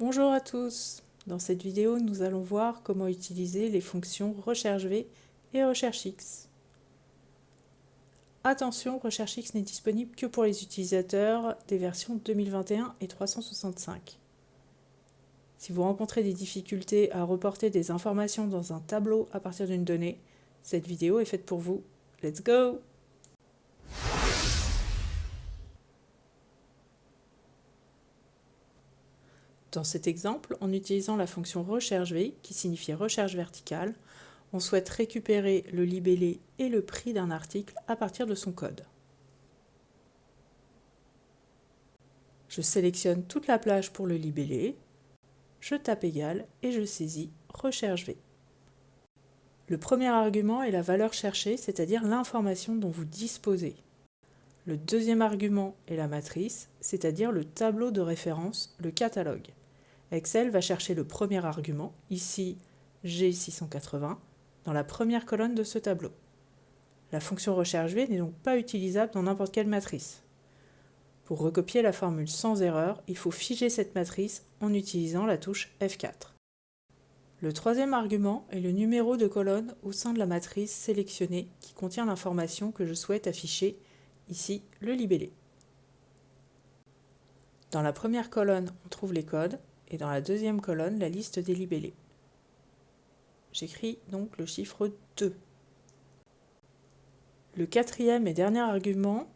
Bonjour à tous. Dans cette vidéo, nous allons voir comment utiliser les fonctions recherche-v et recherche-x. Attention, recherche-x n'est disponible que pour les utilisateurs des versions 2021 et 365. Si vous rencontrez des difficultés à reporter des informations dans un tableau à partir d'une donnée, cette vidéo est faite pour vous. Let's go! Dans cet exemple, en utilisant la fonction recherche-v, qui signifie recherche verticale, on souhaite récupérer le libellé et le prix d'un article à partir de son code. Je sélectionne toute la plage pour le libellé, je tape égal et je saisis recherche V. Le premier argument est la valeur cherchée, c'est-à-dire l'information dont vous disposez. Le deuxième argument est la matrice, c'est-à-dire le tableau de référence, le catalogue. Excel va chercher le premier argument, ici G680, dans la première colonne de ce tableau. La fonction recherche V n'est donc pas utilisable dans n'importe quelle matrice. Pour recopier la formule sans erreur, il faut figer cette matrice en utilisant la touche F4. Le troisième argument est le numéro de colonne au sein de la matrice sélectionnée qui contient l'information que je souhaite afficher, ici le libellé. Dans la première colonne, on trouve les codes et dans la deuxième colonne, la liste des libellés. J'écris donc le chiffre 2. Le quatrième et dernier argument,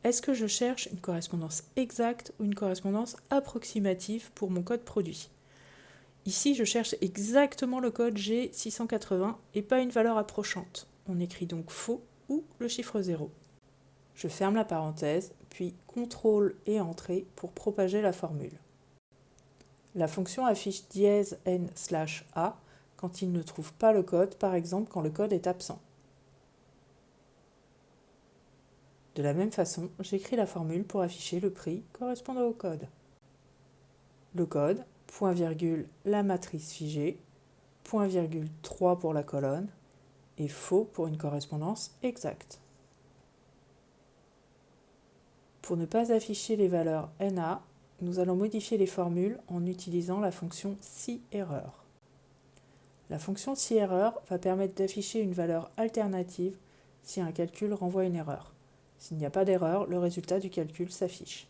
est-ce que je cherche une correspondance exacte ou une correspondance approximative pour mon code produit ? Ici, je cherche exactement le code G680 et pas une valeur approchante. On écrit donc faux ou le chiffre 0. Je ferme la parenthèse, puis CTRL et Entrée pour propager la formule. La fonction affiche -n/a quand il ne trouve pas le code, par exemple quand le code est absent. De la même façon, j'écris la formule pour afficher le prix correspondant au code. Le code, point virgule, la matrice figée, point virgule 3 pour la colonne, et faux pour une correspondance exacte. Pour ne pas afficher les valeurs NA, nous allons modifier les formules en utilisant la fonction SIERROR. La fonction SIERROR va permettre d'afficher une valeur alternative si un calcul renvoie une erreur. S'il n'y a pas d'erreur, le résultat du calcul s'affiche.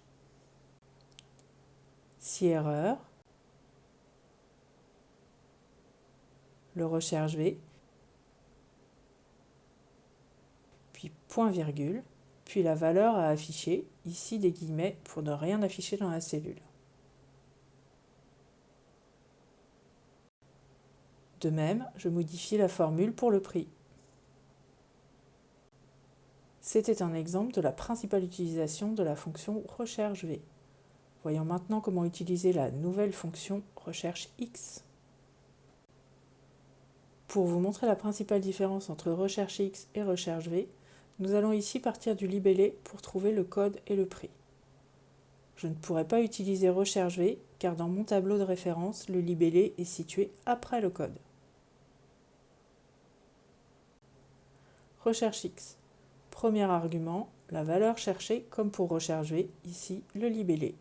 SIERROR, le recherche V, puis point virgule, puis la valeur à afficher, ici des guillemets pour ne rien afficher dans la cellule. De même, je modifie la formule pour le prix. C'était un exemple de la principale utilisation de la fonction recherche V. Voyons maintenant comment utiliser la nouvelle fonction recherche X. Pour vous montrer la principale différence entre recherche X et recherche V, nous allons ici partir du libellé pour trouver le code et le prix. Je ne pourrai pas utiliser recherche V car dans mon tableau de référence, le libellé est situé après le code. Recherche X. Premier argument, la valeur cherchée comme pour recherche V, ici le libellé.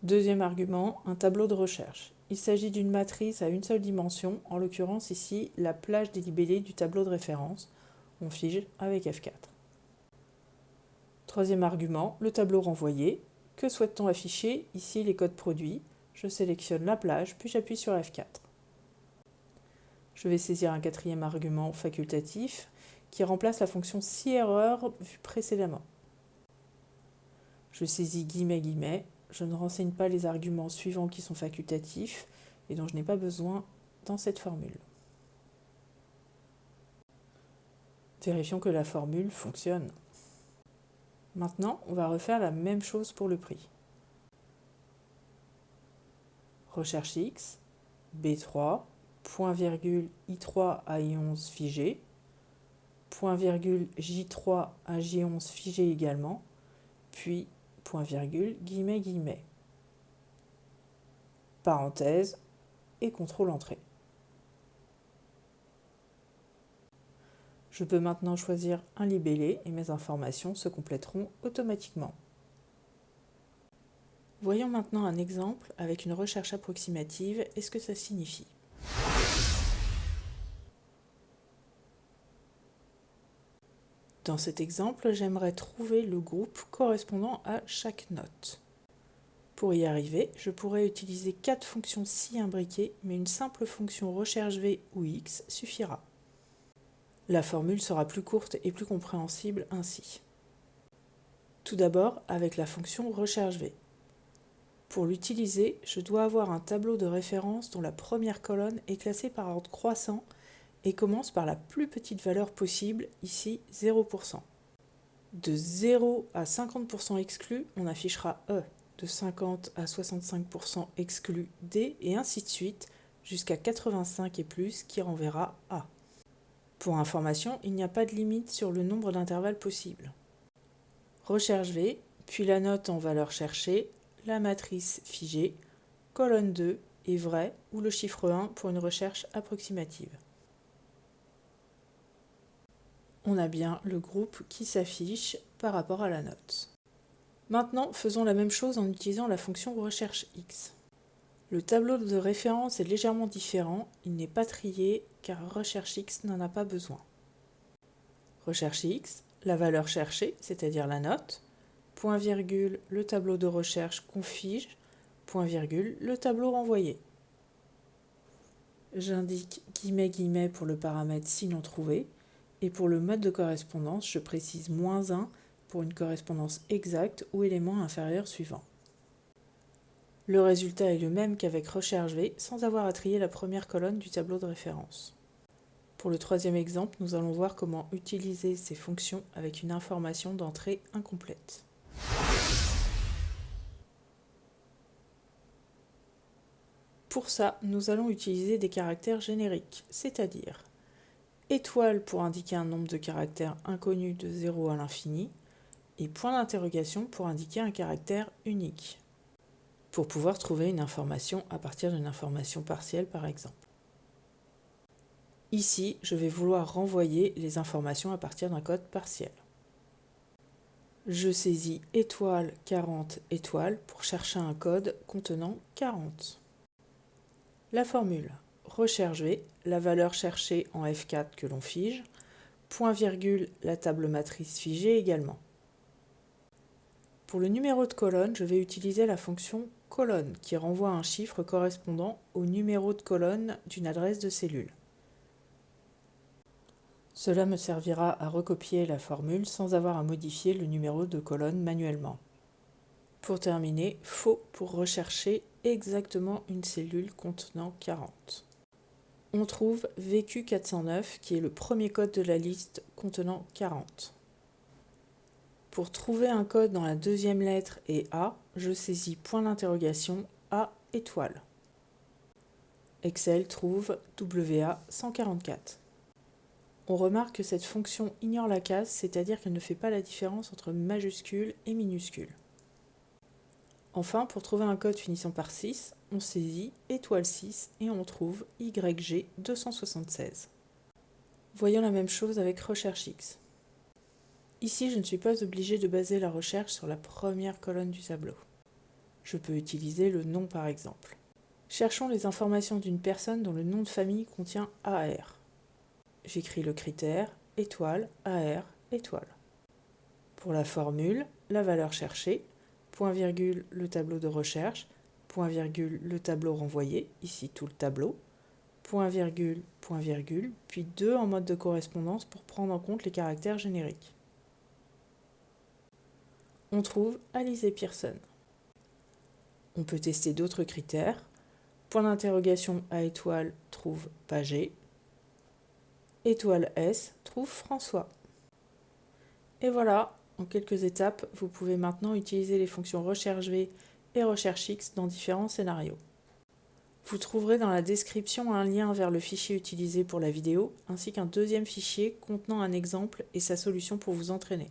Deuxième argument, un tableau de recherche. Il s'agit d'une matrice à une seule dimension, en l'occurrence ici la plage des libellés du tableau de référence. On fige avec F4. Troisième argument, le tableau renvoyé. Que souhaite-t-on afficher? Ici les codes produits. Je sélectionne la plage, puis j'appuie sur F4. Je vais saisir un quatrième argument facultatif qui remplace la fonction SIERROR vue précédemment. Je saisis guillemets, je ne renseigne pas les arguments suivants qui sont facultatifs et dont je n'ai pas besoin dans cette formule. Vérifions que la formule fonctionne. Maintenant, on va refaire la même chose pour le prix. Recherche X, B3, point virgule I3 à I11 figé, point virgule J3 à J11 figé également, puis point virgule, guillemets, parenthèse et CTRL Entrée. Je peux maintenant choisir un libellé et mes informations se compléteront automatiquement. Voyons maintenant un exemple avec une recherche approximative et ce que ça signifie. Dans cet exemple, j'aimerais trouver le groupe correspondant à chaque note. Pour y arriver, je pourrais utiliser 4 fonctions si imbriquées, mais une simple fonction recherche v ou x suffira. La formule sera plus courte et plus compréhensible ainsi. Tout d'abord, avec la fonction recherche v. Pour l'utiliser, je dois avoir un tableau de référence dont la première colonne est classée par ordre croissant et commence par la plus petite valeur possible, ici 0%. De 0 à 50% exclu, on affichera E. De 50 à 65% exclu D, et ainsi de suite, jusqu'à 85 et plus qui renverra A. Pour information, il n'y a pas de limite sur le nombre d'intervalles possibles. Recherche V, puis la note en valeur cherchée, la matrice figée, colonne 2 est vrai ou le chiffre 1 pour une recherche approximative. On a bien le groupe qui s'affiche par rapport à la note. Maintenant, faisons la même chose en utilisant la fonction recherche x. Le tableau de référence est légèrement différent, il n'est pas trié car recherche x n'en a pas besoin. Recherche x, la valeur cherchée, c'est-à-dire la note, point virgule, le tableau de recherche qu'on fige, point virgule, le tableau renvoyé. J'indique guillemets pour le paramètre si non trouvé, et pour le mode de correspondance, je précise -1 pour une correspondance exacte ou élément inférieur suivant. Le résultat est le même qu'avec recherche V sans avoir à trier la première colonne du tableau de référence. Pour le troisième exemple, nous allons voir comment utiliser ces fonctions avec une information d'entrée incomplète. Pour ça, nous allons utiliser des caractères génériques, c'est-à-dire étoile pour indiquer un nombre de caractères inconnus de 0 à l'infini, et point d'interrogation pour indiquer un caractère unique, pour pouvoir trouver une information à partir d'une information partielle par exemple. Ici, je vais vouloir renvoyer les informations à partir d'un code partiel. Je saisis étoile 40 étoile pour chercher un code contenant 40. La formule recherche V, la valeur cherchée en F4 que l'on fige, point virgule, la table matrice figée également. Pour le numéro de colonne, je vais utiliser la fonction colonne qui renvoie un chiffre correspondant au numéro de colonne d'une adresse de cellule. Cela me servira à recopier la formule sans avoir à modifier le numéro de colonne manuellement. Pour terminer, faux pour rechercher exactement une cellule contenant 40. On trouve VQ409 qui est le premier code de la liste contenant 40. Pour trouver un code dans la deuxième lettre et A, je saisis point d'interrogation A étoile. Excel trouve WA144. On remarque que cette fonction ignore la case, c'est-à-dire qu'elle ne fait pas la différence entre majuscule et minuscule. Enfin, pour trouver un code finissant par 6, on saisit étoile 6 et on trouve YG276. Voyons la même chose avec recherche X. Ici, je ne suis pas obligé de baser la recherche sur la première colonne du tableau. Je peux utiliser le nom par exemple. Cherchons les informations d'une personne dont le nom de famille contient AR. J'écris le critère étoile AR étoile. Pour la formule, la valeur cherchée, point virgule le tableau de recherche, point virgule le tableau renvoyé, ici tout le tableau, point virgule, puis 2 en mode de correspondance pour prendre en compte les caractères génériques. On trouve Alizé Pearson. On peut tester d'autres critères. Point d'interrogation à étoile trouve Pagé. Étoile S trouve François. Et voilà, en quelques étapes, vous pouvez maintenant utiliser les fonctions recherche V et recherche X dans différents scénarios. Vous trouverez dans la description un lien vers le fichier utilisé pour la vidéo, ainsi qu'un deuxième fichier contenant un exemple et sa solution pour vous entraîner.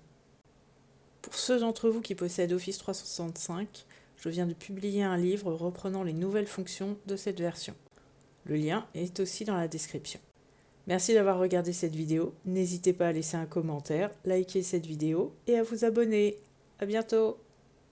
Pour ceux d'entre vous qui possèdent Office 365, je viens de publier un livre reprenant les nouvelles fonctions de cette version. Le lien est aussi dans la description. Merci d'avoir regardé cette vidéo, n'hésitez pas à laisser un commentaire, liker cette vidéo et à vous abonner. À bientôt!